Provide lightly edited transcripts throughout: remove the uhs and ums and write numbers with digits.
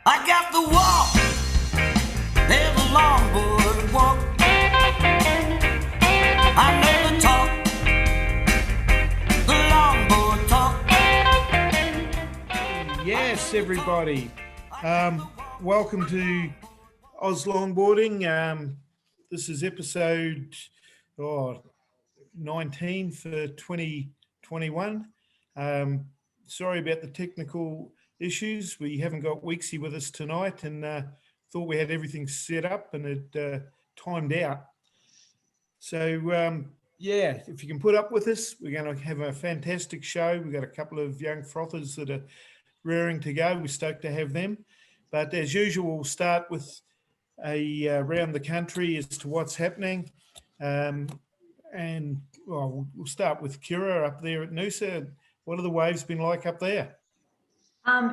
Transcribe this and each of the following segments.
I got the walk, there's a longboard walk. I know the talk, the longboard talk. Yes, everybody. Welcome to Oz Longboarding. This is episode 19 for 2021. Sorry about the technical issues. We haven't got Weeksy with us tonight, and thought we had everything set up and it timed out. So if you can put up with us, we're going to have a fantastic show. We've got a couple of young frothers that are raring to go. We're stoked to have them. But as usual, we'll start with around the country as to what's happening. We'll start with Kirra up there at Noosa. What have the waves been like up there?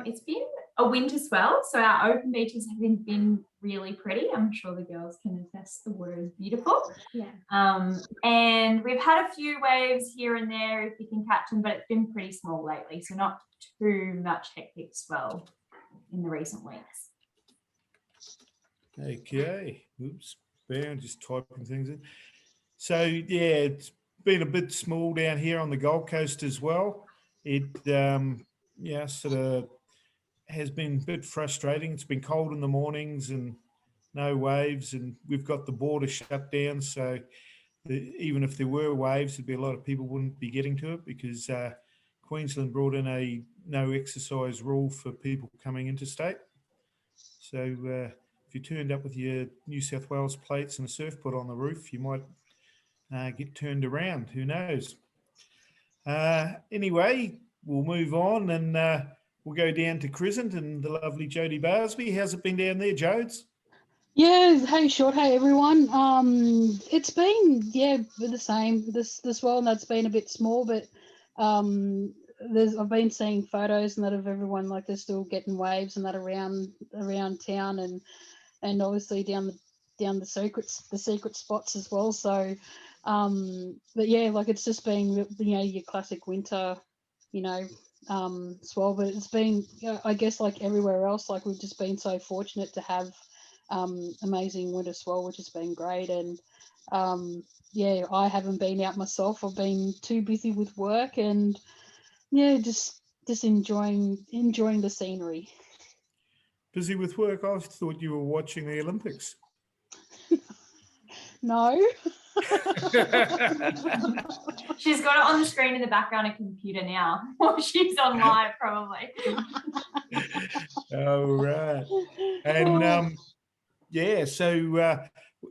It's been a winter swell, so our open beaches have been really pretty. I'm sure the girls can attest the water is beautiful. Yeah. And we've had a few waves here and there if you can catch them, but it's been pretty small lately, so not too much hectic swell in the recent weeks. Okay. Oops. I'm just typing things in. So yeah, it's been a bit small down here on the Gold Coast as well. It sort of has been a bit frustrating. It's been cold in the mornings and no waves, and we've got the border shut down. So even if there were waves, there'd be a lot of people wouldn't be getting to it because Queensland brought in a no exercise rule for people coming interstate. So if you turned up with your New South Wales plates and a surfboard on the roof, you might get turned around. Who knows? Anyway, we'll move on and we'll go down to Crescent and the lovely Jodie Barsby. How's it been down there, Jodes? Yeah, hey Short, hey everyone. It's been the same. This well, that's been a bit small, but I've been seeing photos and that of everyone like they're still getting waves and that around town and obviously down the secret spots as well. So but yeah, like it's just been your classic winter, swell, but it's been I guess like everywhere else, like we've just been so fortunate to have amazing winter swell, which has been great. And I haven't been out myself. I've been too busy with work and just enjoying the scenery. Busy with work? I thought you were watching the Olympics. No. She's got it on the screen in the background of a computer now. She's on live probably. Oh, right. And so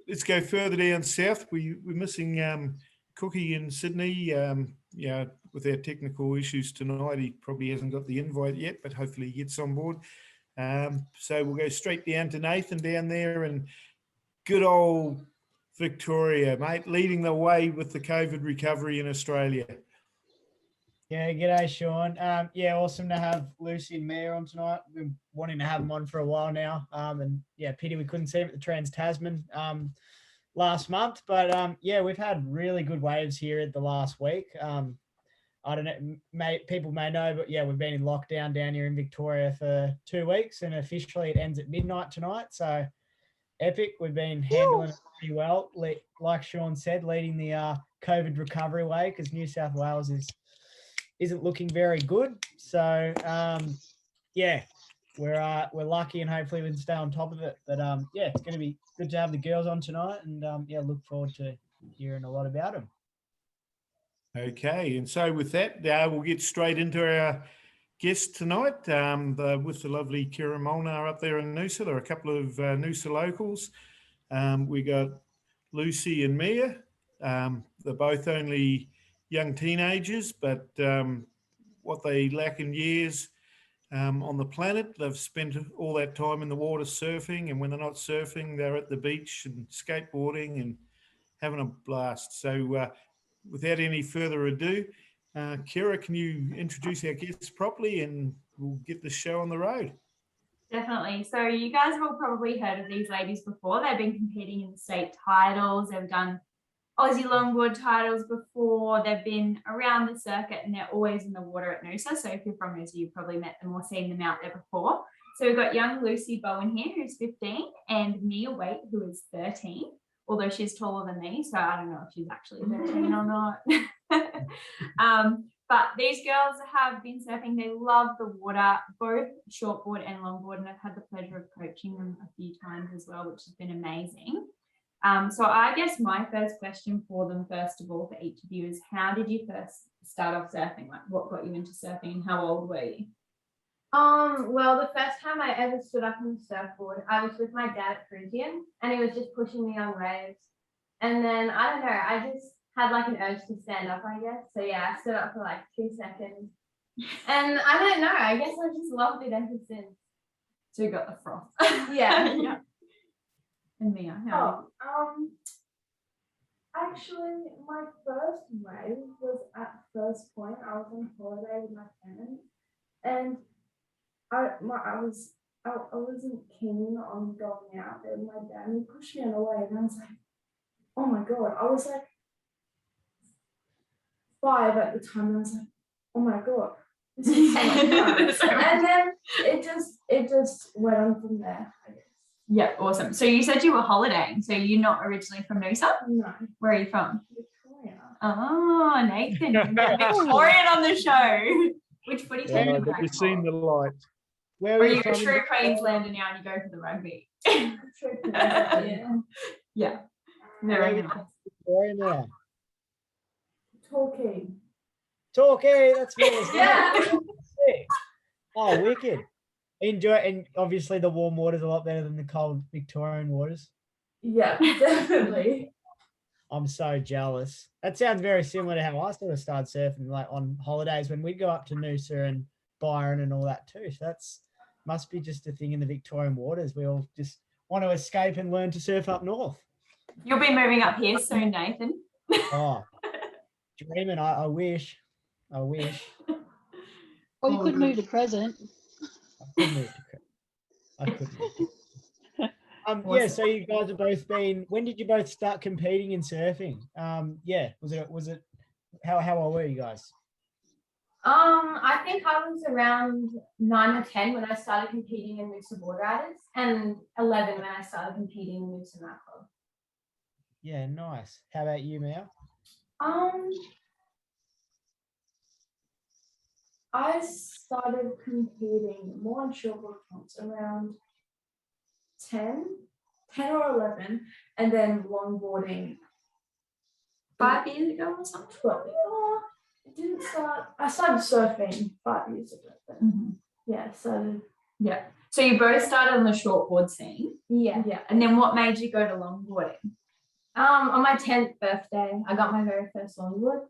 let's go further down south. We're missing Cookie in Sydney. With our technical issues tonight, he probably hasn't got the invite yet, but hopefully he gets on board. So we'll go straight down to Nathan down there and good old Victoria, mate, leading the way with the COVID recovery in Australia. Yeah, g'day, Sean. Awesome to have Lucy and Mia on tonight. We've been wanting to have them on for a while now. Pity we couldn't see them at the Trans-Tasman last month. But we've had really good waves here at the last week. I don't know, people may know, but we've been in lockdown down here in Victoria for 2 weeks, and officially it ends at midnight tonight. So epic. We've been handling it pretty well. Like Sean said, leading the COVID recovery way because New South Wales isn't looking very good. So we're lucky and hopefully we can stay on top of it. But it's going to be good to have the girls on tonight, and look forward to hearing a lot about them. Okay, and so with that, we'll get straight into our guest tonight with the lovely Kirra Molnar up there in Noosa. There are a couple of Noosa locals. We got Lucy and Mia. They're both only young teenagers, but what they lack in years on the planet, they've spent all that time in the water surfing, and when they're not surfing, they're at the beach and skateboarding and having a blast. So without any further ado, Kirra, can you introduce our guests properly and we'll get the show on the road? Definitely. So you guys have all probably heard of these ladies before. They've been competing in the state titles. They've done Aussie longboard titles before. They've been around the circuit and they're always in the water at Noosa. So if you're from Noosa, you've probably met them or seen them out there before. So we've got young Lucy Bowen here, who's 15, and Mia Waite, who is 13, although she's taller than me, so I don't know if she's actually 13 or not. But these girls have been surfing. They love the water, both shortboard and longboard, and I've had the pleasure of coaching them a few times as well, which has been amazing. So I guess my first question for them, first of all, for each of you, is how did you first start off surfing? Like, what got you into surfing, and how old were you? Well, the first time I ever stood up on the surfboard, I was with my dad at Frisian, and he was just pushing me on waves. And then, I don't know, I just had like an urge to stand up, I guess. So yeah, I stood up for like 2 seconds. And I don't know, I guess I just loved it ever since. So you got the froth. Yeah. Yeah. And Mia, how? Actually, my first wave was at First Point. I was on holiday with my parents, and I wasn't keen on going out there with my dad. And he pushed me on a wave, and I was like, oh my god! I was like 5 at the time, and I was like, oh my god, this is so much fun. And then it just went on from there, I guess. Yeah, awesome. So you said you were holidaying. So you're not originally from Noosa? No, Where are you from? Victoria. Oh, Nathan, you've got a Victorian on the show. Which footy team Oh, do you you've seen the light. Where Or are are you you a from? true Queenslander now and you go for the rugby? Yeah. Yeah, Where very are you nice. from Victoria now? Talking. Torquay, that's where it's Yeah. Sick. Oh, wicked. Enjoy, and obviously the warm water's a lot better than the cold Victorian waters. Yeah, definitely. I'm so jealous. That sounds very similar to how I sort of started surfing, like on holidays when we'd go up to Noosa and Byron and all that too. So that's must be just a thing in the Victorian waters. We all just want to escape and learn to surf up north. You'll be moving up here soon, Nathan. Oh, dreaming. I wish. I wish. Or you Oh, could good. move to Crescent. I could move to Crescent. I could move. Yeah, Awesome. so you guys have both been, when did you both start competing in surfing? Yeah, was it how old were you guys? I think I was around 9 or 10 when I started competing in Noosa Board Riders, and 11 when I started competing in Noosa Night Club. Yeah, nice. How about you, Mia? I started competing more on shortboard comps around 10 or 11, and then longboarding 5 years ago or something? 12. It didn't start. I started surfing 5 years ago. But yeah, so Yeah. So you both started on the shortboard scene. Yeah. yeah. And then what made you go to longboarding? On my 10th birthday, I got my very first longboard.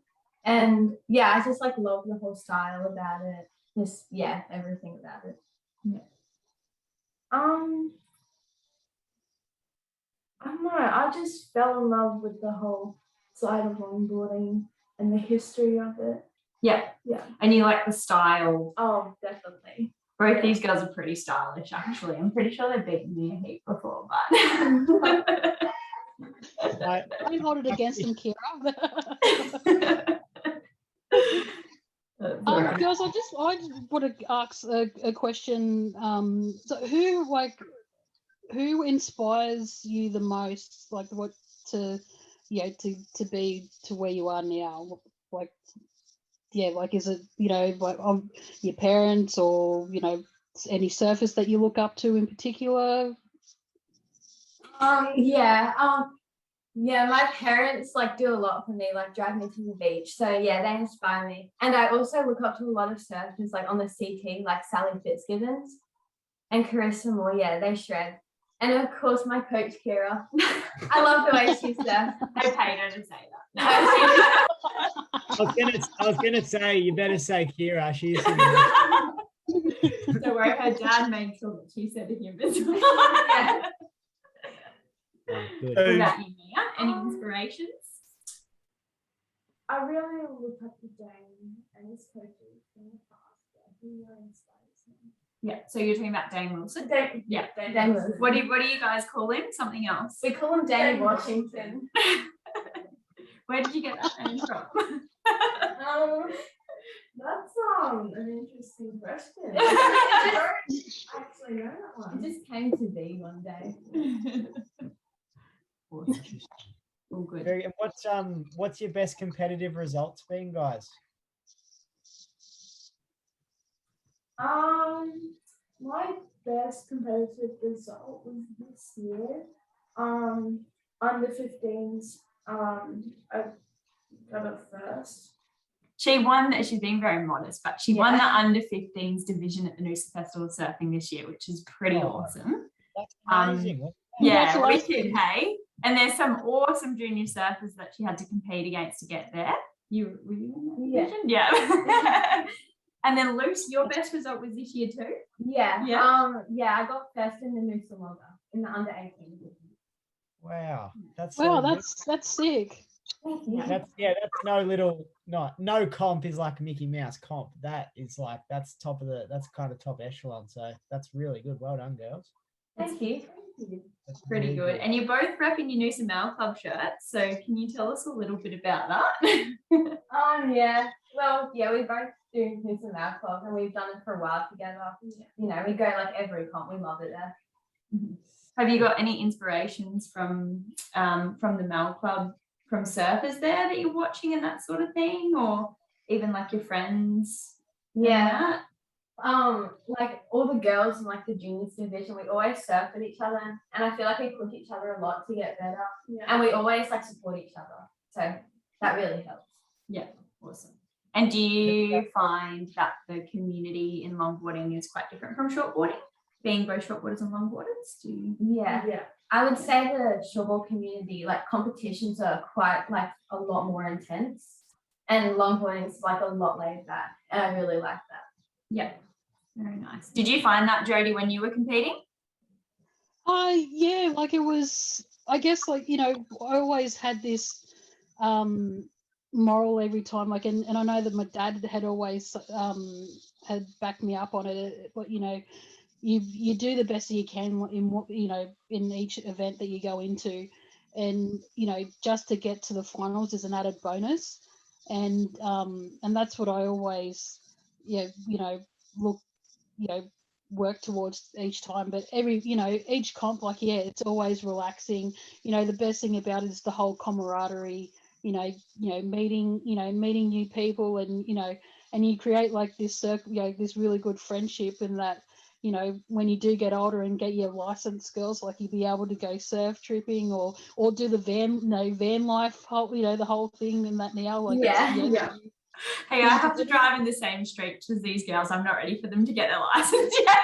And yeah, I just like love the whole style about it. Just everything about it. Yeah. I don't know. I just fell in love with the whole side of longboarding and the history of it. Yeah. Yeah. And you like the style. Oh, definitely. Both these girls are pretty stylish, actually. I'm pretty sure they've beaten me a heap before, but Don't hold it against them, Kirra. Girls, I just want to ask a question. So who inspires you the most? Like what to be to where you are now? Like is it your parents or any surfers that you look up to in particular? My parents like do a lot for me, like drive me to the beach. So yeah, they inspire me. And I also look up to a lot of surfers like on the CT, like Sally Fitzgibbons and Kirra Molnar. Yeah, they shred. And of course my coach Kirra. I love the way she surfs. I paid her to say that. I was gonna say you better say Kirra. She's Don't worry, her dad made sure that she said to him as well. Yeah. good. What about you, Mia? Any inspirations? I really look up to Dane and his coaches in the past. Yeah, he really inspires me. Yeah, so you're talking about Dane Wilson. Dane, Yeah. Dane Wilson. What do you guys call him? Something else? We call him Danny Washington. Where did you get that name from? That's an interesting question. I don't actually know that one. It just came to be one day. Awesome. All good. Very, and what's your best competitive results been, guys? My best competitive result was this year. Under 15s. I got a first. She won, she's being very modest, but she won the under 15s division at the Noosa Festival of Surfing this year, which is pretty awesome. That's amazing. Yeah, wicked, hey? And there's some awesome junior surfers that she had to compete against to get there. Were you in that division? Yeah. And then Luce, your best result was this year too? Yeah. Yeah. I got first in the Noosa Longer in the under 18 division. Wow. That's that's sick. Thank you. that's no little no comp is like a Mickey Mouse comp. That is like that's kind of top echelon. So that's really good. Well done, girls. Thank you. That's Pretty really good. And you're both repping your Noosa Mal Club shirts. So can you tell us a little bit about that? Yeah. Well, yeah, we both do Noosa Mal Club and we've done it for a while together. You know, we go like every comp. We love it there. Have you got any inspirations from the Mal Club, from surfers there that you're watching and that sort of thing, or even like your friends? Yeah. Like all the girls in like the juniors division, we always surf with each other, and I feel like we push each other a lot to get better. Yeah. And we always like support each other, so that really helps. Yeah, awesome. And do you find that the community in longboarding is quite different from shortboarding, being both shortboarders and longboarders? Yeah. I would say the shortboard community, like competitions are quite like a lot more intense, and longboarding is like a lot laid back, and I really like that. Yeah, very nice. Did you find that, Jodie, when you were competing? Yeah, like it was, I guess, like, you know, I always had this moral every time, like, and I know that my dad had always had backed me up on it, but, you know, you do the best that you can in what, you know, in each event that you go into, and, you know, just to get to the finals is an added bonus, and that's what I always, you know, look, you know, work towards each time. But each comp, like, yeah, it's always relaxing. You know, the best thing about it is the whole camaraderie, meeting new people, and, you know, and you create like this this really good friendship, and that, you know, when you do get older and get your license, girls, like, you'll be able to go surf tripping or do the van life, the whole thing in that now. Like, Yeah. Hey, I have to drive in the same streets as these girls. I'm not ready for them to get their license yet.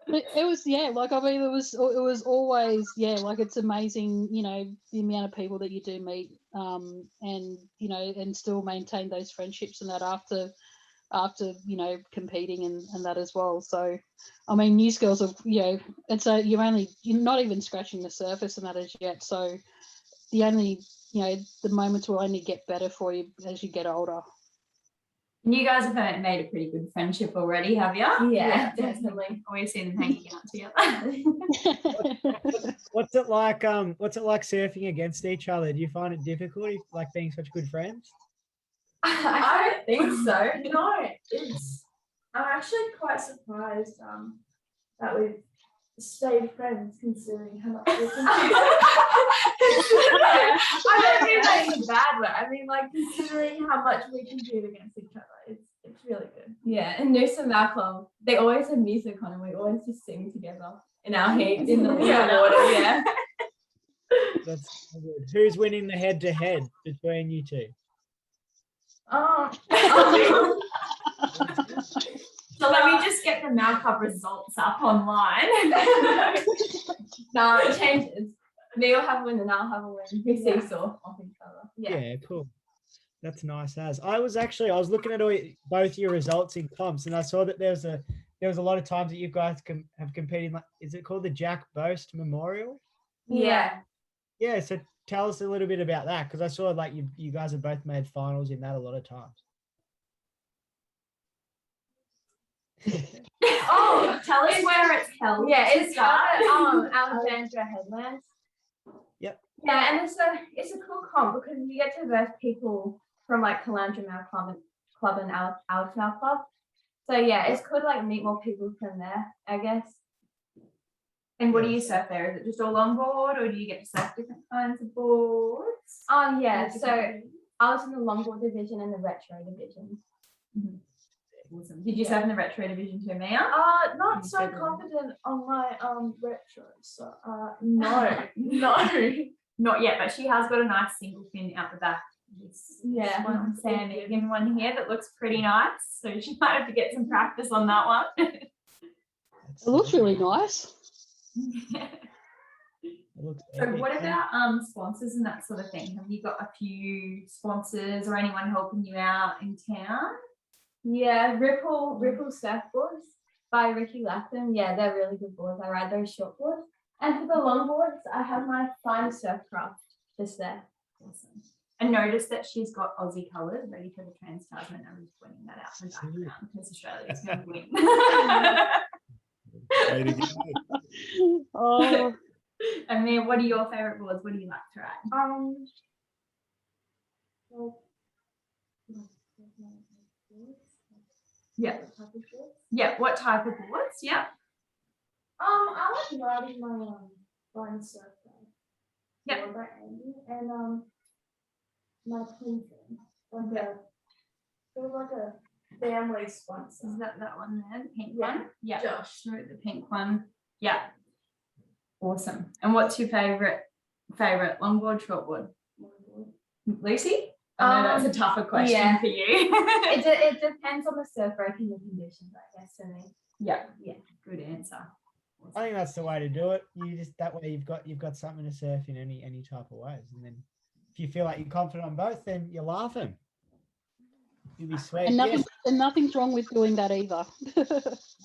It was, like, I mean, it was always, like, it's amazing, you know, the amount of people that you do meet, and, you know, and still maintain those friendships and that after, you know, competing and that as well. So, I mean, news girls are, you know, you're not even scratching the surface and that as yet. So the only, you know, the moments will only get better for you as you get older. You guys have made a pretty good friendship already, have you? Yeah, definitely. Always seen them hanging out together. What's it like surfing against each other? Do you find it difficult, like, being such good friends? I don't think so. No, I'm actually quite surprised that we've stayed friends, considering how much we can do. I don't mean that in a bad way. I mean, like, considering how much we can do against each other, it's really good. Yeah, and Noosa Mal Club, they always have music on, and we always just sing together in our heat in the water. Yeah. That's so good. Who's winning the head-to-head between you two? So let me just get the Mal Club results up online. No, it changes. Neil have a win and I'll have a win. We seesaw off each other. Yeah, cool. That's nice. I was looking at both your results in comps, and I saw that there was a lot of times that you guys have competed. Like, is it called the Jack Boast Memorial? Yeah. Yeah. So tell us a little bit about that, because I saw like you guys have both made finals in that a lot of times. Oh, tell us where it's held. Yeah, it's at Alexandra Headlands. Yep. Yeah, and it's a cool comp because you get to verse people from like Calandra Club and Altamouth Club. So yeah, it's cool to like meet more people from there, I guess. And what do you surf there? Is it just all longboard, or do you get to surf different kinds of boards? Yeah. So I was in the longboard division and the retro division. Awesome. Did you surf in the retro division too, Mia? Not so confident on my retro. So no, no. Not yet, but she has got a nice single fin out the back. Yeah. One Sammy and one here that looks pretty nice. So she might have to get some practice on that one. It looks really nice. So what about sponsors and that sort of thing? Have you got a few sponsors or anyone helping you out in town? Yeah, Ripple surfboards by Ricky Latham. Yeah, they're really good boards. I ride those short boards. And for the longboards, I have my Fine Surfcraft just there. Awesome. I noticed that she's got Aussie colours ready for the Trans Tasman. I'm just pointing that out for the background because Australia's going to win. Way to go. Oh, And then, what are your favourite boards? What do you like to ride? Yeah. Yeah. What type of boards? Yeah. I like riding my Fine Surfboard. Yeah. By Andy, and my twin fin, like a family sponsor. Is that one there? The pink Yeah. one? Yeah. Josh. The pink one. Yeah. Awesome. And what's your favourite longboard, shortboard? Lucy? I know that's a tougher question for you. It depends on the surf breaking the conditions, I guess, for me. Yeah. Good answer. Awesome. I think that's the way to do it. You just that way you've got something to surf in any type of ways, and then if you feel like you're confident on both, then you're laughing. You'll be sweet. and nothing's wrong with doing that either.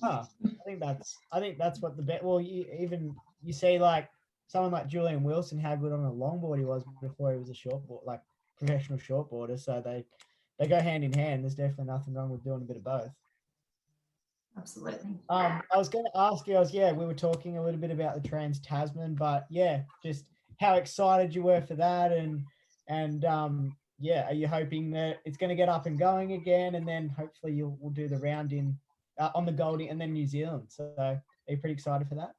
I think that's what the bet. Well, you see like someone like Julian Wilson, how good on a longboard he was before he was a shortboard, like professional shortboarder. So they go hand in hand. There's definitely nothing wrong with doing a bit of both. Absolutely. I was going to ask you, we were talking a little bit about the Trans Tasman, but yeah, just how excited you were for that, and are you hoping that it's going to get up and going again, and then hopefully we'll do the round in on the Goldie and then New Zealand. So are you pretty excited for that?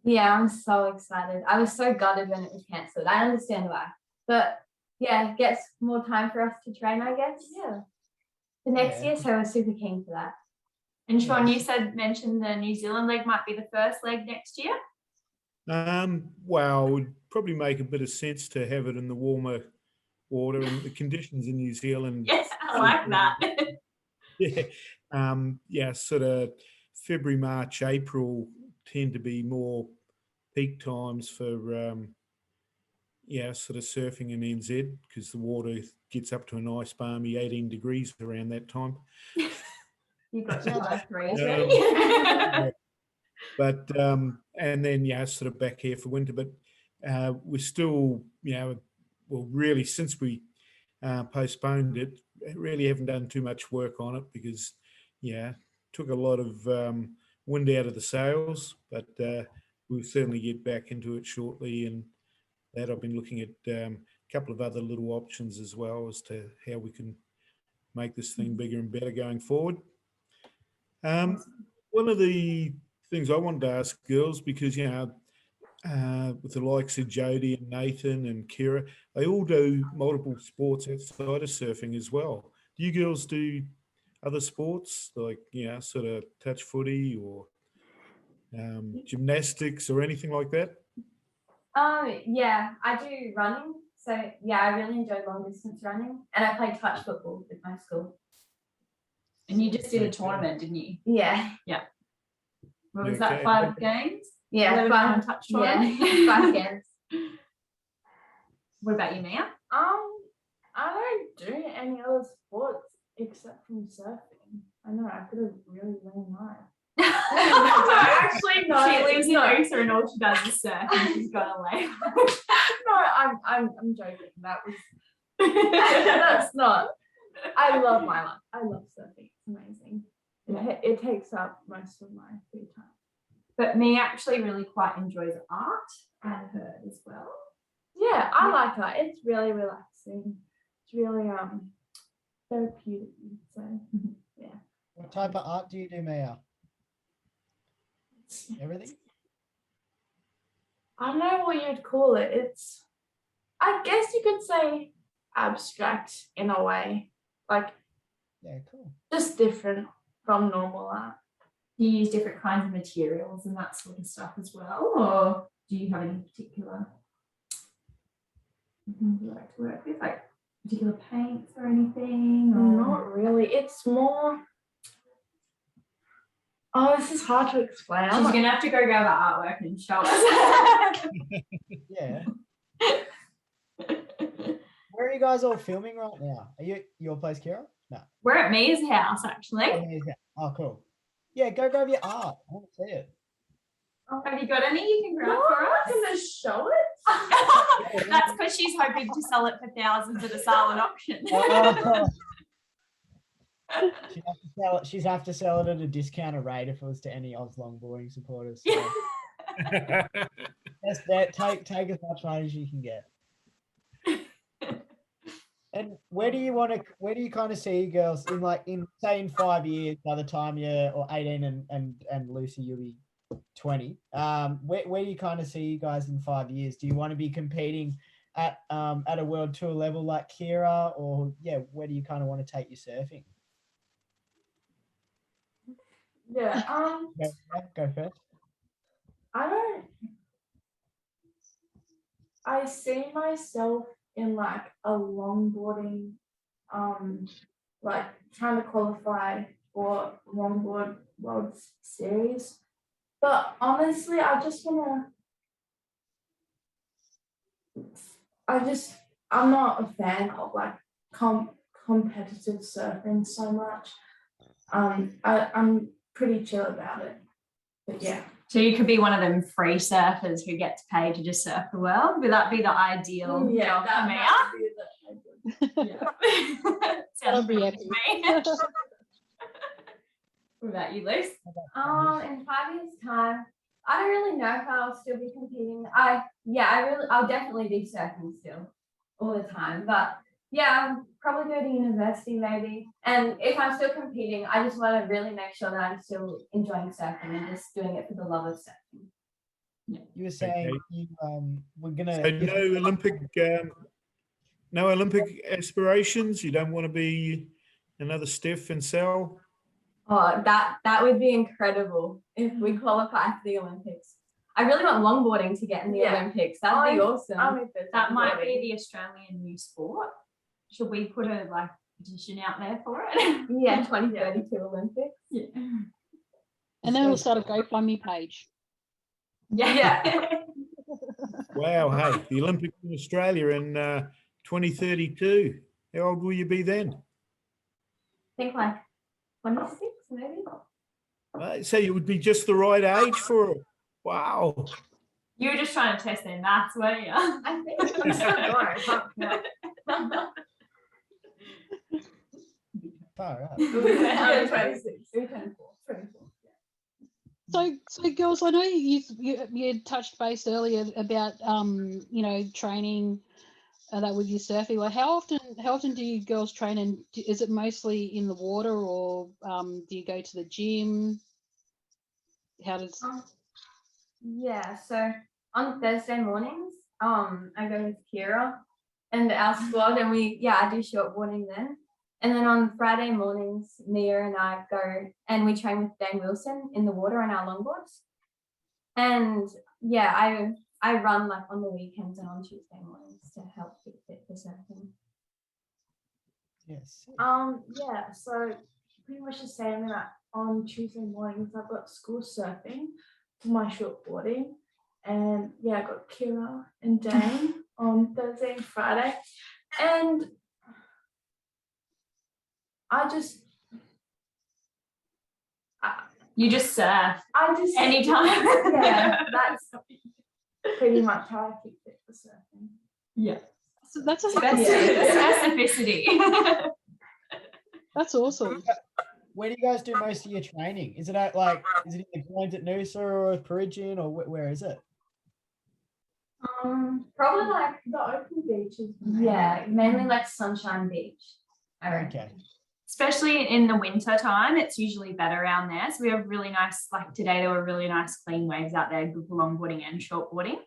Yeah, I'm so excited. I was so gutted when it was cancelled. I understand why, but yeah, it gets more time for us to train, I guess. Yeah. The next year, so I was super keen for that. And Sean, you mentioned the New Zealand leg might be the first leg next year. Well, it would probably make a bit of sense to have it in the warmer water, and the conditions in New Zealand. Yes, I like that. Yeah, sort of February, March, April tend to be more peak times for sort of surfing in NZ, because the water gets up to a nice balmy 18 degrees around that time. You've got your life ready. But and then sort of back here for winter, but we're still really, since we postponed it, really haven't done too much work on it, because took a lot of wind out of the sails, but we'll certainly get back into it shortly. And that I've been looking at a couple of other little options as well as to how we can make this thing bigger and better going forward. One of the things I wanted to ask girls, because with the likes of Jody and Nathan and Kirra, they all do multiple sports outside of surfing as well. Do you girls do other sports like sort of touch footy or gymnastics or anything like that? Yeah, I do running. So I really enjoy long distance running, and I play touch football with my school. And you just did a tournament, didn't you? Yeah. What was that, 5 games? Yeah, 5 touch tournament? 5 games. What about you, Mia? I don't do any other sports except from surfing. I know, I've got a really lame life. Actually, No, she lives in no. Noosa and all she does is surf, and she's got a leg. No, I'm joking. That was that's not. I love my life. I love surfing. It's amazing. It takes up most of my free time. But Mia actually really quite enjoys art, I heard as well. Yeah, I like that. It's really relaxing. It's really therapeutic. So What type of art do you do, Mia? Everything? I don't know what you'd call it. It's, I guess you could say abstract in a way, like Yeah, cool. just different from normal art. Do you use different kinds of materials and that sort of stuff as well, or do you have any particular things you like to work with, like particular paints or anything? Or? Not really. It's more. Oh, this is hard to explain. She's gonna have to go grab our artwork and show us. Yeah. Where are you guys all filming right now? Are you at your place, Kirra? No. We're at Mia's house actually. Oh, cool. Yeah, go grab your art. I want to see it. Have you got any you can grab No, for I'm us? gonna show it. That's because she's hoping to sell it for thousands at a silent auction. Oh. She'd have to sell it at a discounted rate if it was to any Oz longboarding supporters. So. That's that. Take as much money as you can get. And where do you kind of see you girls in 5 years, by the time you're or 18 and Lucy, you'll be 20. Where do you kind of see you guys in 5 years? Do you want to be competing at a world tour level like Kirra, or where do you kind of want to take your surfing? Yeah. Go first. I see myself in like a longboarding, like trying to qualify for longboard world series. But honestly, I'm not a fan of like competitive surfing so much. I'm pretty chill about it. But yeah. So you could be one of them free surfers who gets paid to just surf the world. Would that be the ideal job for Mia? Sounds That'd be pretty epic. to me. What about you, Luce? In 5 years' time, I don't really know if I'll still be competing. I'll definitely be surfing still all the time. But yeah, I'll probably go to university maybe. And if I'm still competing, I just want to really make sure that I'm still enjoying surfing and just doing it for the love of surfing. You were saying we're gonna. So no Olympic aspirations. You don't want to be another Steph and Sal. Oh, that would be incredible if we qualify for the Olympics. I really want longboarding to get in the Olympics. That'd be awesome. That might be the Australian new sport. Should we put a petition out there for it? Yeah, 2032 Olympics. Yeah. And then we'll start a GoFundMe page. Yeah. Wow, hey, the Olympics in Australia in 2032. How old will you be then? I think like 26 maybe. So you would be just the right age for it. Wow. You were just trying to test their maths, weren't you? I think I'm still going. I can't count. Far out. Yeah, 26. 24. So girls, I know you touched base earlier about training that with your surfing. Like how often do you girls train, and is it mostly in the water, or do you go to the gym? How does Yeah, so on Thursday mornings, I go with Kirra and our squad, and I do shortboarding then. And then on Friday mornings, Mia and I go and we train with Dane Wilson in the water on our longboards. And yeah, I run like on the weekends and on Tuesday mornings to help keep fit for surfing. Yes. Yeah, so pretty much the same that on Tuesday mornings I've got school surfing for my shortboarding. And yeah, I got Kirra and Dane on Thursday and Friday. And You just surf anytime. Yeah, that's pretty much how I keep fit for surfing. Yeah. so that's Specificity. that's awesome. Where do you guys do most of your training? Is it in the grounds at Noosa or Peregian, or where is it? Probably like The open beaches. yeah, mainly like Sunshine Beach. I reckon. Okay. Especially in the winter time, it's usually better around there. So we have really nice, like today there were really nice clean waves out there, good for longboarding and shortboarding.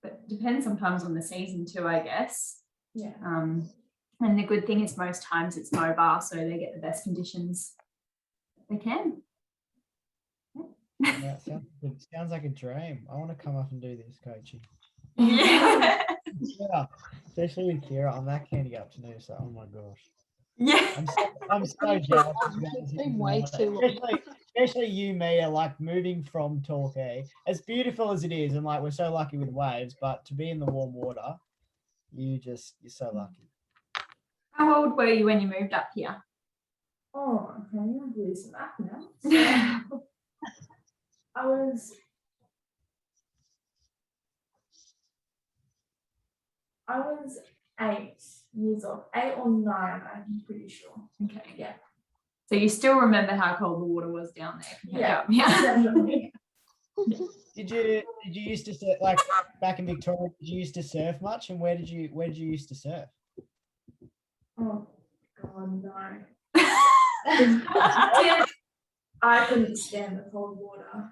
But depends sometimes on the season too, I guess. Yeah. And the good thing is most times it's mobile, so they get the best conditions they can. Yeah, sounds like a dream. I want to come up and do this coaching. Yeah. Yeah, especially with Kirra. I'm that keen to get up to Noosa. Oh my gosh. Yeah. I'm so jealous. It's been way too long. Especially you, Mia, like moving from Torquay. As beautiful as it is, and like we're so lucky with waves, but to be in the warm water, you're so lucky. How old were you when you moved up here? Oh, okay, I'm gonna do some math now. So, I was 8 years old, 8 or 9, I'm pretty sure. Okay. Yeah. So you still remember how cold the water was down there? Yeah. Yeah. Definitely. Did you used to surf, like back in Victoria? Did you used to surf much, and where did you used to surf? Oh God, no. I couldn't stand the cold water.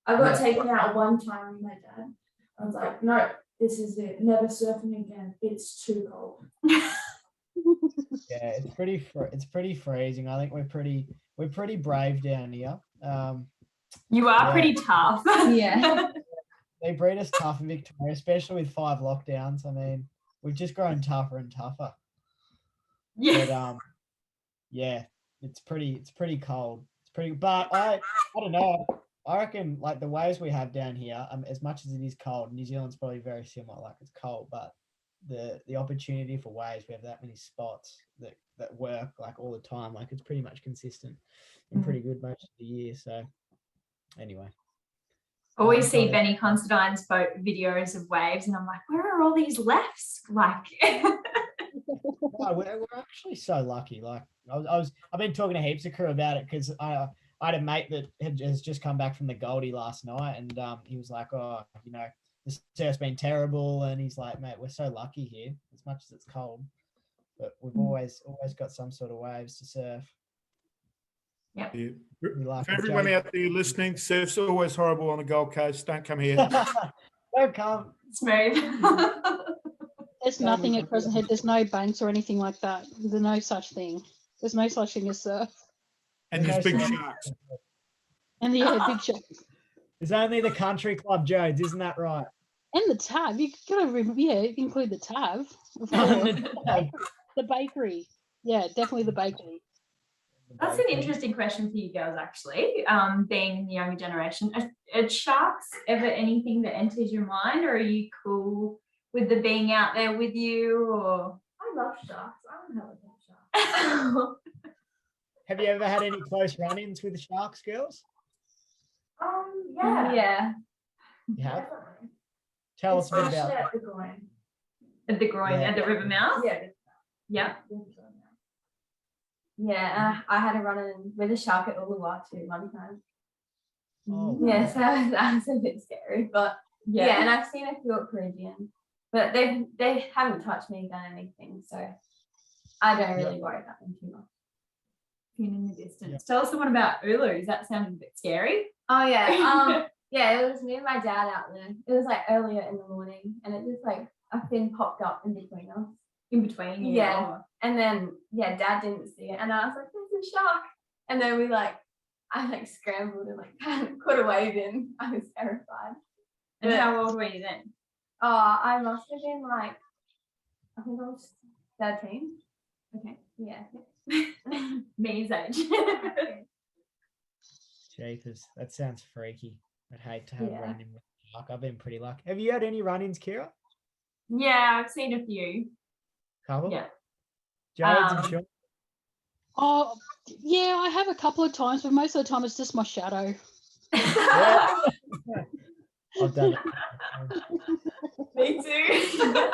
I got taken out one time with my dad. I was like, no, this is it. Never surfing again. It's too cold. Yeah, it's pretty freezing. I think we're pretty brave down here. You are Yeah. pretty tough. Yeah. They breed us tough in Victoria, especially with 5 lockdowns. I mean, we've just grown tougher and tougher. Yeah. But yeah, it's pretty cold. It's pretty, but I don't know. I reckon like the waves we have down here, as much as it is cold, New Zealand's probably very similar. Like it's cold, but the opportunity for waves, we have that many spots that work like all the time. Like it's pretty much consistent and pretty good most of the year. So anyway. Always see Got it. Benny Considine's boat videos of waves, and I'm like, where are all these lefts? Like, No, we're actually so lucky. Like I've been talking to heaps of crew about it because I had a mate that has just come back from the Goldie last night, and he was like, oh, you know, the surf's been terrible, and he's like, mate, we're so lucky here, as much as it's cold, but we've always got some sort of waves to surf. Yeah. We like For it, everyone Jake. out there listening, surf's always horrible on the Gold Coast. Don't come here. Don't come. smooth. There's nothing at Crescent Head. There's no banks or anything like that. There's no such thing. There's no such thing as surf. And there's big sharks. And the big shot. There's only the country club, Jodes, isn't that right? And the tab. You gotta include the tab. Of course. The bakery. Yeah, definitely the bakery. That's an interesting question for you girls, actually. Being in the younger generation, are sharks ever anything that enters your mind, or are you cool with the being out there with you? Or I love sharks. I don't have a shark. Have you ever had any close run-ins with the sharks, girls? Yeah. Yeah, You have? Definitely. Tell us a bit Especially about at the groin. at the groin, Yeah. at the river mouth. Yeah. Yeah. Yeah, I had a run-in with a shark at Uluwatu one time. Oh, Yeah, so that was a bit scary, but yeah, and I've seen a few at Caribbean, but they haven't touched me, done anything, so I don't really worry about them too much. In the distance. Tell us the one about Ulus. That sounded a bit scary. Oh yeah, yeah, it was me and my dad out there. It was like earlier in the morning, and it just like a fin popped up in between us. In between you. Yeah. And then Dad didn't see it, and I was like, "There's a shark!" And then I scrambled and put a wave in. I was terrified. And how old were you then? Oh, I must have been I think I was 13. Okay. Yeah. Me's age. Jeepers, that sounds freaky. I'd hate to have Yeah. a run-in with a shark. I've been pretty lucky. Have you had any run-ins, Kirra? Yeah, I've seen a few. Couple? Yeah. Jodes and Sean? Oh, yeah, I have a couple of times, but most of the time it's just my shadow. Yeah. I've done it. Me too.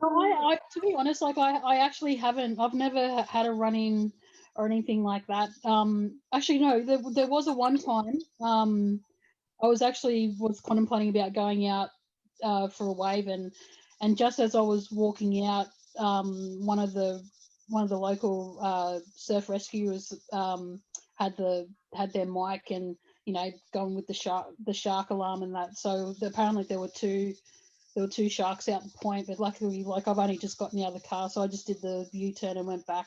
No, I to be honest, I actually haven't. I've never had a run-in or anything like that. Actually, no, there was a one time. I was contemplating about going out for a wave, and just as I was walking out, one of the local surf rescuers had their mic and going with the shark alarm and that. So apparently there were two sharks out in point, but luckily, like, I've only just gotten out of the car, so I just did the U-turn and went back,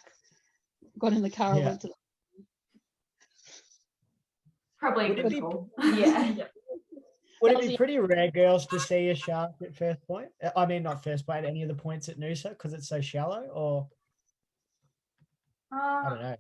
got in the car and Yeah. went to Probably Would a it good be- call. Yeah. Would it That be was- pretty rare, girls, to see a shark at first point? I mean, not first point, any of the points at Noosa because it's so shallow, or I don't know.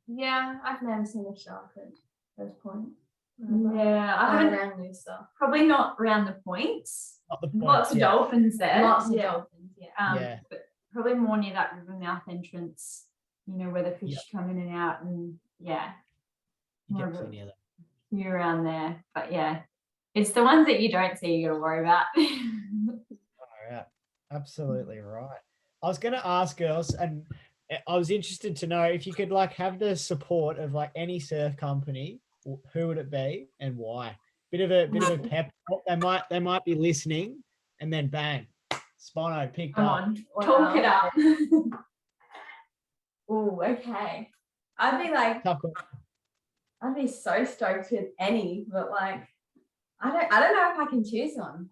Yeah, I've never seen a shark at those points. Yeah, I haven't. around Noosa. Probably not around the points. Not the point. Lots of yeah. dolphins there. Lots of yeah. dolphins, yeah. Yeah. But probably more near that river mouth entrance, where the fish Yep. come in and out, and yeah, You more get of a plenty of that. few around there. But yeah, it's the ones that you don't see you got to worry about. All right. Absolutely right. I was going to ask girls, and I was interested to know if you could have the support of any surf company, who would it be and why? Bit of a pep. They might be listening, and then bang, Spono picked Come up. on, talk it up. Oh, okay. I'd be so stoked with any, but I don't know if I can choose one.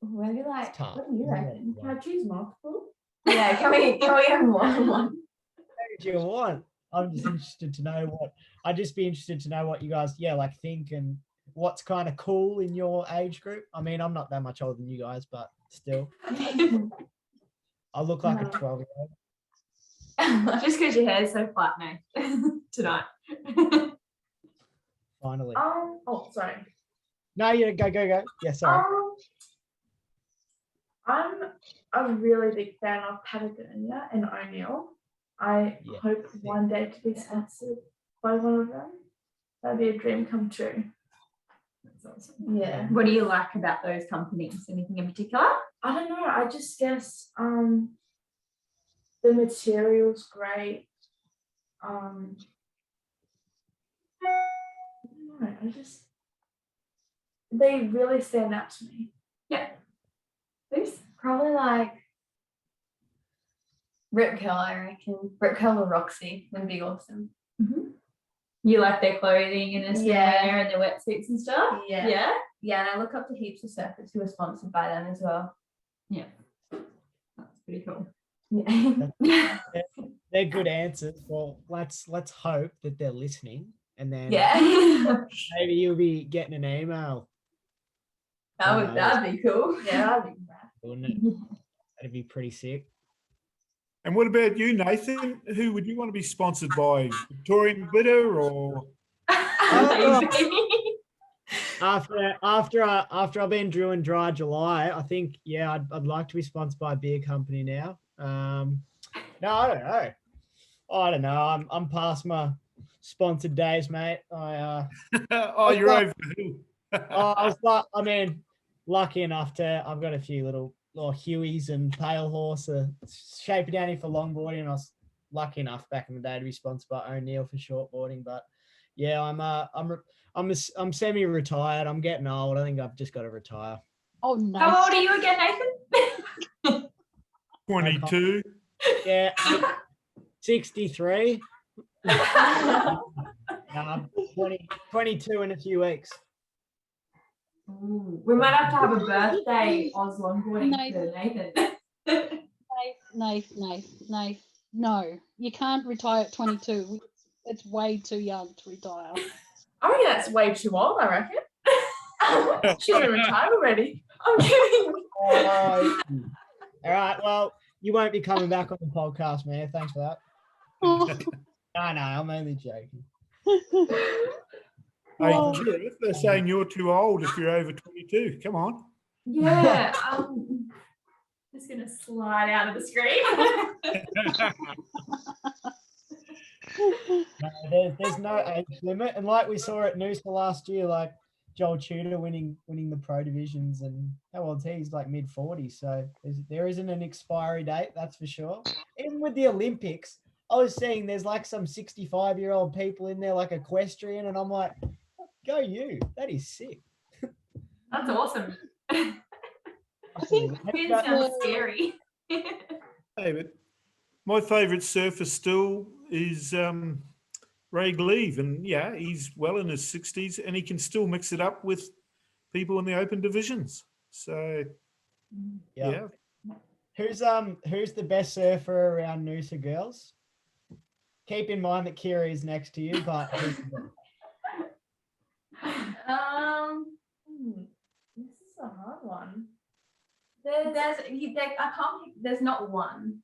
Maybe It's tough. what do you reckon? Can I choose multiple? Yeah, can we have more than one? What do you want? I'm just interested to know what. I'd just be interested to know what you guys, think, and what's kind of cool in your age group. I mean, I'm not that much older than you guys, but still, I look like a 12-year-old. Just because your hair's so flat now tonight. Finally. Oh, sorry. No, you go. Yeah, sorry. I'm a really big fan of Patagonia and O'Neill. I Yeah. hope one day to be sponsored by one of them. That'd be a dream come true. That's awesome. Yeah. What do you like about those companies? Anything in particular? I don't know. I just guess the material's great. I don't know. They really stand out to me. Yeah. There's probably Rip Curl, I reckon. Rip Curl or Roxy would be awesome. You like their clothing and their swimwear and their wetsuits and stuff? Yeah. Yeah. Yeah, and I look up to heaps of surfers who are sponsored by them as well. Yeah. That's pretty cool. Yeah. They're good answers. Well, let's hope that they're listening, and then Yeah. maybe you'll be getting an email, That'd be cool. Yeah, that'd be rad. wouldn't it? That'd be pretty sick. And what about you, Nathan? Who would you want to be sponsored by? Victorian Glitter or? After I've been doing dry July, I think I'd like to be sponsored by a beer company now. No, I don't know. I'm past my sponsored days, mate. Oh, you're over the hill. Lucky enough I've got a few little Hueys and Pale Horse shaping down here for longboarding. And I was lucky enough back in the day to be sponsored by O'Neill for shortboarding. But yeah, I'm semi-retired. I'm getting old. I think I've just got to retire. Oh, nice. How old are you again, Nathan? 22. Yeah, 63. 22 in a few weeks. Ooh, we might have to have a birthday Oz longboarding Nathan. for Nathan. Nath, no, you can't retire at 22. It's way too young to retire. I reckon that's way too old, I reckon. She's retired already. I'm kidding. All right, well, you won't be coming back on the podcast, man. Thanks for that. No, I'm only joking. Hey, Kirra, they're saying you're too old if you're over 22. Come on. Yeah, just gonna slide out of the screen. No, there's no age limit, and like we saw at Noosa last year, like Joel Tudor winning the pro divisions, and how old's he? He's like mid-40s, so there isn't an expiry date, that's for sure. Even with the Olympics, I was seeing there's like some 65-year-old people in there, like equestrian, and I'm like, Go you. That is sick. That's awesome. I think It sounds scary. Hey, but my favourite surfer still is Ray Gleave, and yeah, he's well in his 60s, and he can still mix it up with people in the open divisions. So yeah. Who's the best surfer around Noosa girls? Keep in mind that Kirra is next to you, but This is a hard one. There's not one.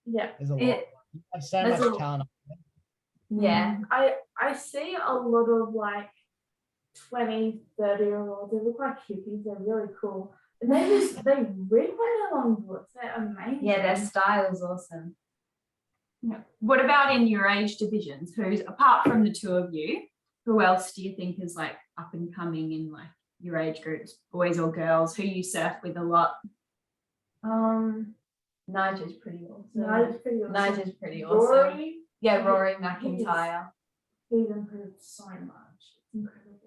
Yeah. there's a lot. It, You have so there's much a- talent. yeah. I see a lot of like 20, 30-year-olds. They look like hippies. They're really cool. And they rip on their longboards. They're amazing. Yeah, their style is awesome. What about in your age divisions? Who's, apart from the two of you, who else do you think is like up and coming in like your age groups, boys or girls, who you surf with a lot? Nigel's pretty awesome. Nigel's pretty awesome. Nigel's pretty awesome. Rory, Yeah, Rory McIntyre. he's improved so much. It's incredible.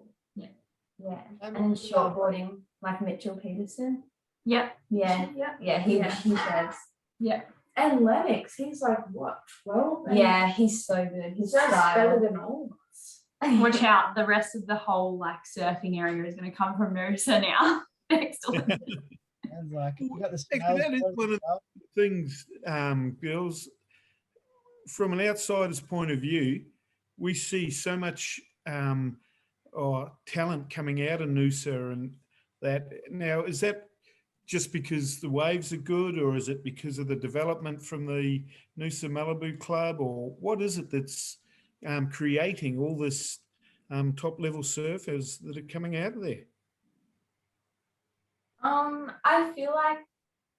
Yeah. And shortboarding, like Mitchell Peterson. Yep. Yeah. Yeah. He says. Yeah. And Lennox, he's like what, 12? Yeah, he's so good. He's His just better style. than all of us. Watch out, the rest of the whole like surfing area is going to come from Noosa now. Excellent. Sounds like it. You got the Actually, that is smells one of well. the things, girls, from an outsider's point of view, we see so much talent coming out of Noosa, and that now, is that just because the waves are good, or is it because of the development from the Noosa Malibu Club, or what is it that's creating all this top level surfers that are coming out of there? I feel like,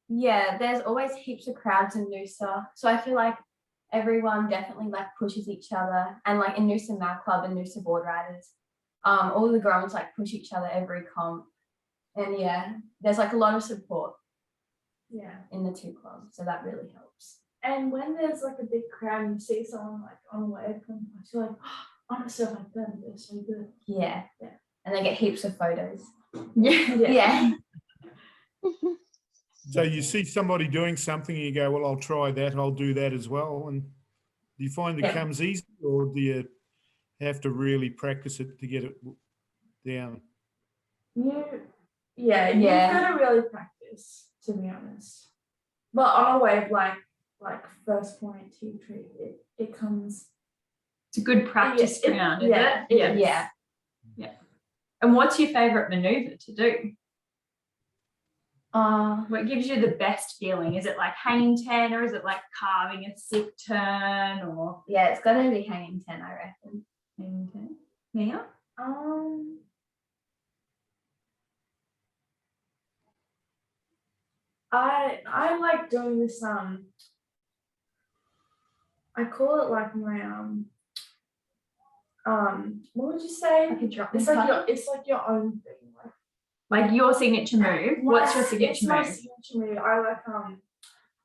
yeah, there's always heaps of crowds in Noosa. So I feel like everyone definitely like pushes each other, and like in Noosa Mal Club and Noosa Board Riders, all the grommets like push each other every comp. And yeah, there's like a lot of support in the two clubs. So that really helps. And when there's like a big crowd and you see someone like on a wave come past, you're like, oh, I want to surf like them. They're so good. Yeah. Yeah. And they get heaps of photos. Yeah. Yeah. So you see somebody doing something and you go, well, I'll try that, I'll do that as well. And do you find it comes easy, or do you have to really practice it to get it down? You've got to really practice, to be honest. But on a wave like first point, two tree, it comes. It's a good practice ground, isn't it? Yeah. And what's your favorite maneuver to do? Uh, What gives you the best feeling? Is it like hanging 10, or is it like carving a sick turn, or yeah, it's gonna be hanging 10, I reckon. hanging 10? Mia? I like doing this. I call it like my what would you say? Like a drop It's like your own thing. Like your signature move. What's your signature It's my move? signature move.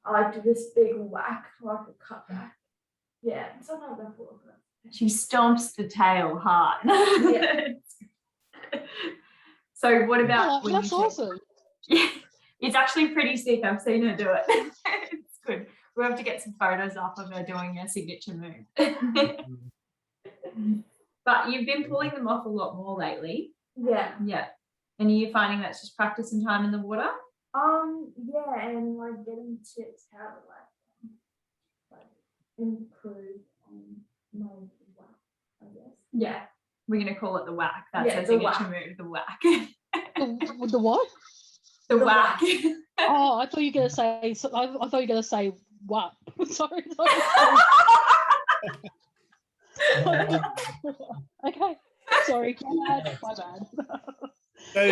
I like do this big whack, like a cutback. Yeah, sometimes I fall over. She stomps the tail hard. Yeah. So what about Oh, when that's you take- awesome. Yeah, it's actually pretty sick. I've seen her do it. It's good. We'll have to get some photos up of her doing her signature move. But you've been pulling them off a lot more lately. Yeah. Yeah. And are you finding that's just practice and time in the water? Yeah, and like getting tips how to like improve on my whack, I guess. Yeah. We're going to call it the whack. That's Yeah, her the signature whack. move, the whack. The what? The The whack. Oh, I thought you were gonna say. I thought you were gonna say what? Sorry. Okay. Sorry. My bad. So,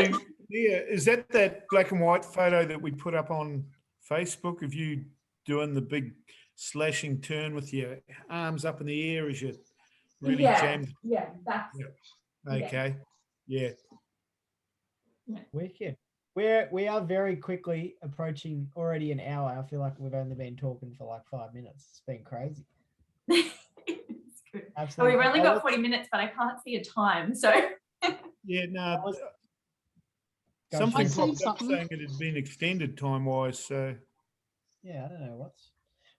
yeah, is that black and white photo that we put up on Facebook of you doing the big slashing turn with your arms up in the air as you really jammed? Yeah, that's Okay. Yeah. Wicked. We are very quickly approaching already an hour. I feel like we've only been talking for like 5 minutes. It's been crazy. It's good. Well, Absolutely. we've only got 40 minutes, but I can't see a time. So Yeah, Yeah, no, was- something I've seen popped up something. saying it had been extended time-wise, so Yeah, I don't know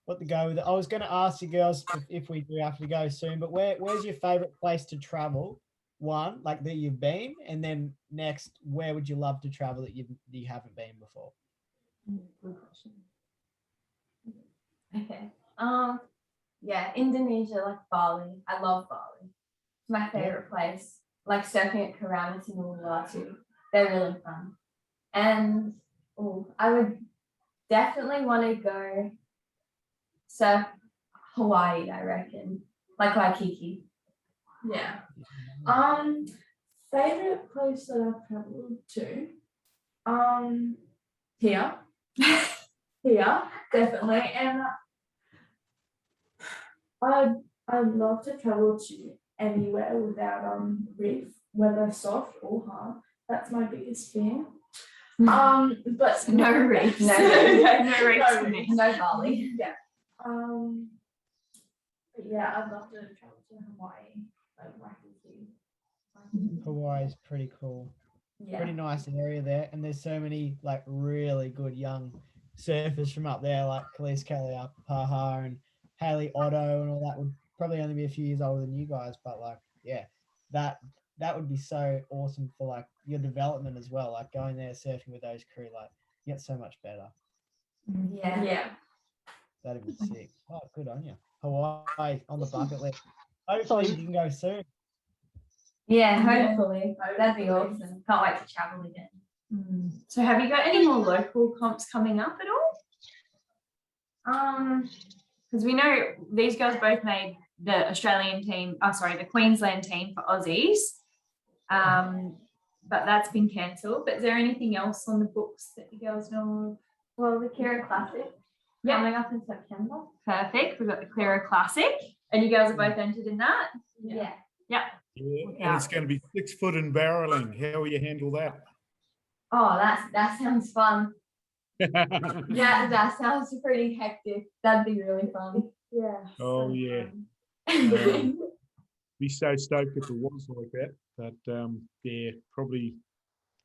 what to go with. I was going to ask you girls if we do have to go soon, but where's your favorite place to travel? One, like that you've been, and then next, where would you love to travel that you haven't been before? Good question. Okay. Yeah, Indonesia, like Bali. I love Bali. It's my favorite place. Like surfing at Kirra Molnar too. They're really fun. And I would definitely want to go surf Hawaii, I reckon. Like Waikiki. Yeah. Favorite place that I've traveled to? Here. Here, definitely. And I'd love to travel to anywhere without reef, whether soft or hard. That's my biggest fear. But No reef. No No reef No for me. No Bali. Yeah. But yeah, I'd love to travel to Hawaii, like Waikiki. Hawaii is pretty cool. Yeah. Pretty nice area there, and there's so many like really good young surfers from up there, like Khalees Paha and Haley Otto and all that. Would probably only be a few years older than you guys, but like yeah, that would be so awesome for like your development as well. Like going there surfing with those crew, like you get so much better. Yeah. Yeah. That'd be sick. Oh, good on you. Hawaii on the bucket list. Hopefully you can go soon. Yeah, Yeah. hopefully. That'd be Hopefully. awesome. Can't wait to travel again. So have you got any more local comps coming up at all? Because we know these girls both made the Australian team, the Queensland team for Aussies. But that's been cancelled. But is there anything else on the books that you girls know of? Well, the Kirra Classic coming up in September. Perfect. We've got the Clara Classic. And you girls are both entered in that? Yeah. Yep. yeah, and it's going to be 6 foot and barreling. How will you handle that? Oh, that sounds fun. Yeah, that sounds pretty hectic. That'd be really fun. Yeah. Oh, so yeah. fun. Be so stoked if it was like that, but yeah, probably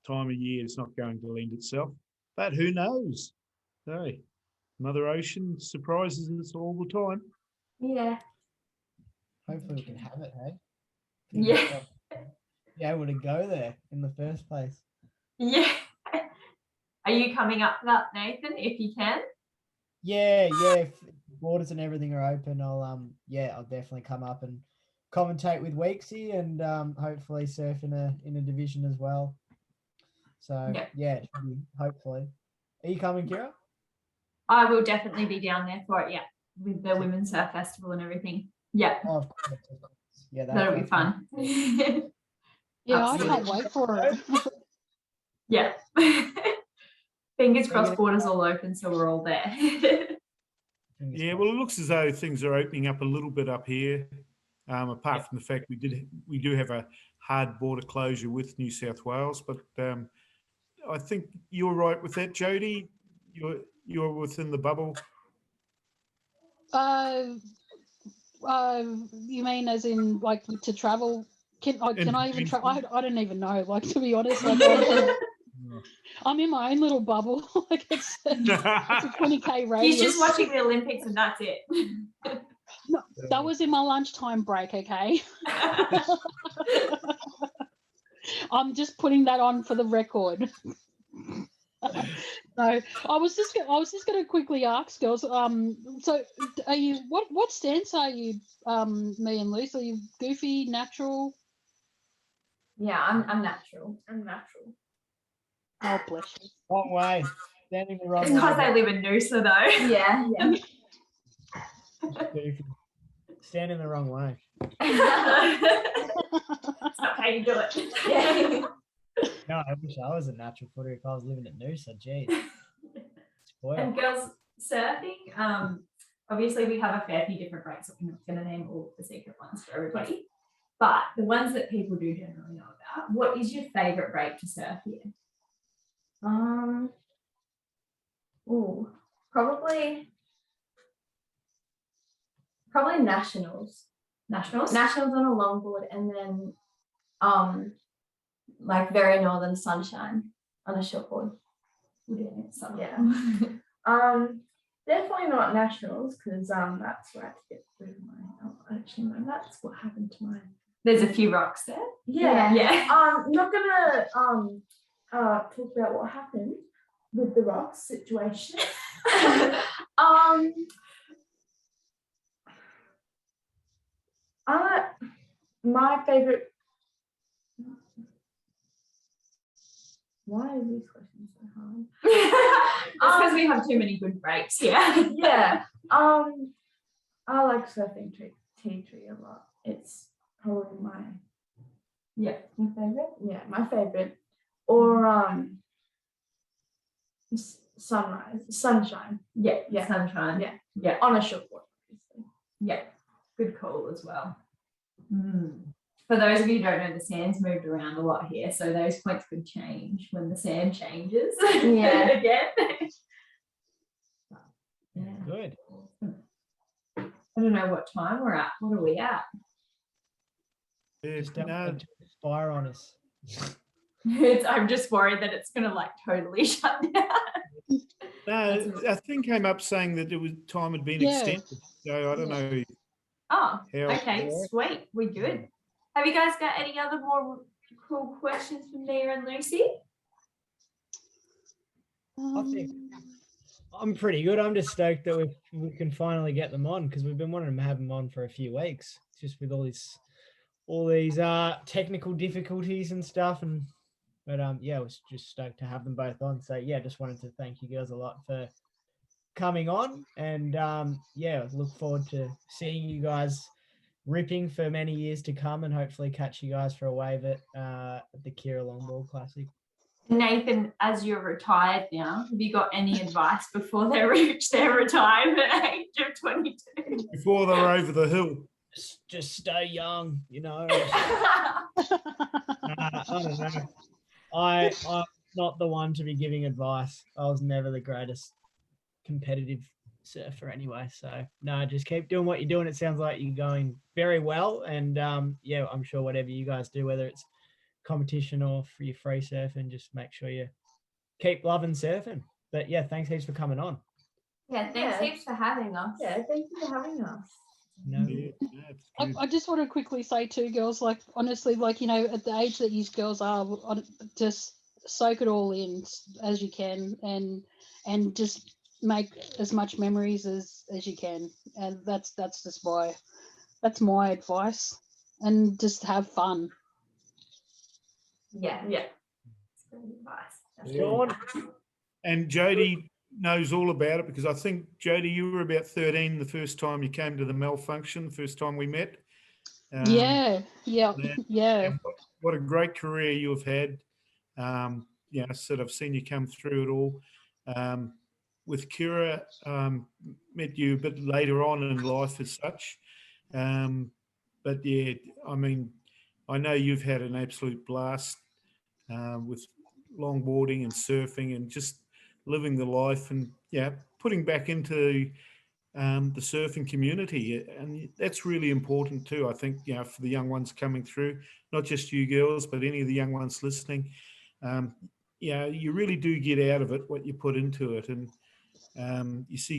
time of year is not going to lend itself. But who knows? Hey, Mother Ocean surprises us all the time. Yeah. Hopefully we can have it, hey? Yeah. Be able to go there in the first place. Yeah. Are you coming up for that, Nathan, if you can? Yeah. If borders and everything are open, I'll definitely come up and commentate with Weeksy and hopefully surf in a division as well. So yeah, it should be, hopefully. Are you coming, Kirra? I will definitely be down there for it, yeah. With the Women's Surf Festival and everything. Yeah. Oh, of course. Yeah, That'll be fun. Yeah, I Absolutely. can't wait for it. Yeah. Fingers crossed, borders all open, so we're all there. Yeah, well, it looks as though things are opening up a little bit up here. Apart from the fact we do have a hard border closure with New South Wales, but I think you're right with that, Jody. You're within the bubble. You mean as in like to travel? Can I even travel? I don't even know. Like, to be honest, like, I'm in my own little bubble. Like it's a 20K radius. He's just watching the Olympics and that's it. No, that was in my lunchtime break. Okay. I'm just putting that on for the record. No, I was just going to quickly ask girls. So are you? What stance are you? Me and Luce, are you goofy, natural? Yeah, I'm natural. I'm natural. Oh, bless you. Wrong way. Standing the wrong It's because way. they live in Noosa though. Yeah. Standing the wrong way. That's not how you do it. Yeah. No, I wish I was a natural footer if I was living at Noosa. Geez. Spoiled. And girls, surfing, obviously we have a fair few different breaks. I'm not going to name all the secret ones for everybody. But the ones that people do generally know about, what is your favourite break to surf here? Probably nationals. Nationals? Nationals on a longboard, and then like very northern sunshine on a shortboard. Yeah. Definitely not nationals because that's where I had to get through my. Actually, no, that's what happened to my. There's a few rocks there. Yeah. Yeah. Not gonna talk about what happened with the rocks situation. My favorite. Why are these questions so hard? That's because we have too many good breaks. Yeah. Yeah. I like surfing tea tree a lot. It's probably my Yeah. Your favorite? yeah, my favorite. Or sunshine. Yeah. Sunshine. Yeah. Yeah. On a shortboard, obviously. Yeah. Good call as well. For those of you who don't know, the sand's moved around a lot here, so those points could change when the sand changes. Yeah. Again. Yeah. Good. I don't know what time we're at. What are we at? Just don't let it expire on us. I'm just worried that it's going to like totally shut down. No, a thing came up saying that time had been extended. So I don't know. Oh, how okay, sweet. We're good. Have you guys got any other more cool questions from Mia and Lucy? I think I'm pretty good. I'm just stoked that we can finally get them on because we've been wanting to have them on for a few weeks, just with all these technical difficulties and stuff. But I was just stoked to have them both on. So yeah, just wanted to thank you girls a lot for coming on, and look forward to seeing you guys ripping for many years to come, and hopefully catch you guys for a wave at the Kirra Longboard Classic. Nathan, as you're retired now, have you got any advice before they reach their retirement age of 22? Before they're over the hill. Just stay young, I don't know. I'm not the one to be giving advice. I was never the greatest competitive surfer anyway. So no, just keep doing what you're doing. It sounds like you're going very well. And I'm sure whatever you guys do, whether it's competition or for your free surfing, just make sure you keep loving surfing. But yeah, thanks heaps for coming on. Yeah, thanks heaps for having us. Yeah, thank you for having us. No. I just want to quickly say too, girls, like honestly, like at the age that you girls are, just soak it all in as you can, and just make as much memories as you can, and that's just that's my advice, and just have fun. Yeah. That's good advice. Sean? And Jody knows all about it because I think, Jody, you were about 13 the first time you came to the malfunction, the first time we met. Yeah. And what a great career you've had. Sort of seen you come through it all. With Kirra, met you a bit later on in life as such. But yeah, I mean, I know you've had an absolute blast with longboarding and surfing and just living the life and putting back into the surfing community, and that's really important too. I think for the young ones coming through, not just you girls, but any of the young ones listening, you really do get out of it what you put into it, and you see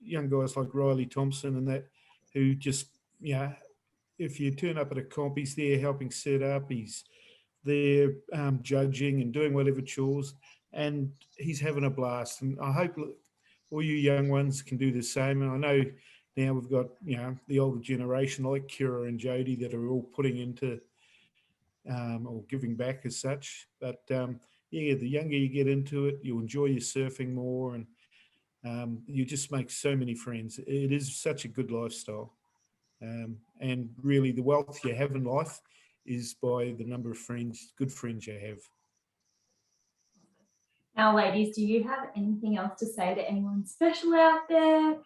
young guys like Riley Thompson and that who just if you turn up at a comp, he's there helping set up, he's there judging and doing whatever chores, and he's having a blast. And I hope all you young ones can do the same. And I know now we've got the older generation like Kirra and Jody that are all putting into or giving back as such. But the younger you get into it, you'll enjoy your surfing more, and you just make so many friends. It is such a good lifestyle, and really the wealth you have in life is by the number of good friends you have. Now, ladies, do you have anything else to say to anyone special out there?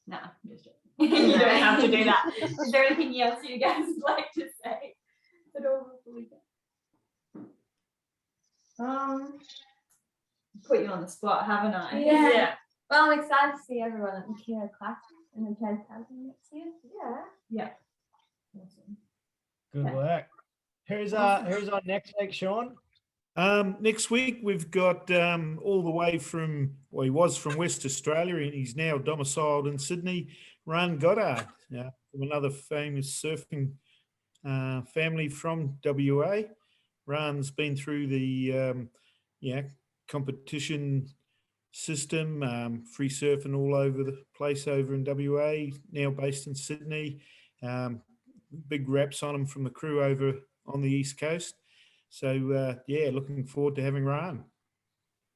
No, I'm just joking. You don't have to do that. Is there anything else you guys would like to say at all before we go? Put you on the spot, haven't I? Yeah. Well, I'm excited to see everyone at the Kirra Classic in the Trans Tasman next year. Yeah. Awesome. Good work. Who's on next week, Sean? Next week we've got all the way from, well, he was from West Australia and he's now domiciled in Sydney, Ran Goddard, from another famous surfing family from WA. Ran's been through the competition system, free surfing all over the place over in WA, now based in Sydney. Big raps on him from the crew over on the East Coast. So, looking forward to having Ran.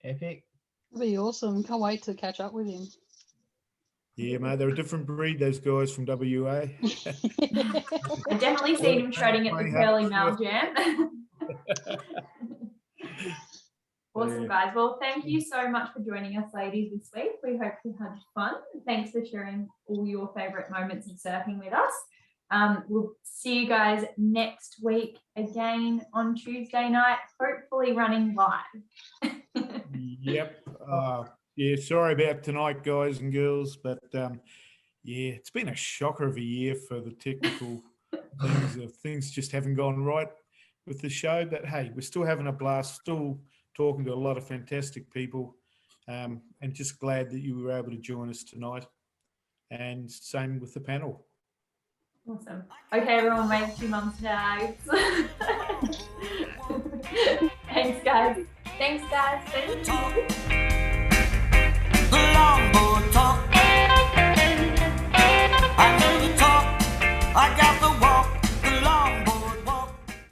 Epic. It'll be awesome. Can't wait to catch up with him. Yeah, mate, they're a different breed, those guys from WA. I've definitely seen him shredding at the Curly Mal Jam. Awesome, guys. Well, thank you so much for joining us, ladies, this week. We hope you had fun. Thanks for sharing all your favourite moments of surfing with us. We'll see you guys next week again on Tuesday night, hopefully running live. Yep. Sorry about tonight, guys and girls, but it's been a shocker of a year for the technical things. Things just haven't gone right with the show, but hey, we're still having a blast, still talking to a lot of fantastic people, and just glad that you were able to join us tonight. And same with the panel. Awesome. Okay, everyone, wave to your mum's tags. Thanks, guys. Thank you.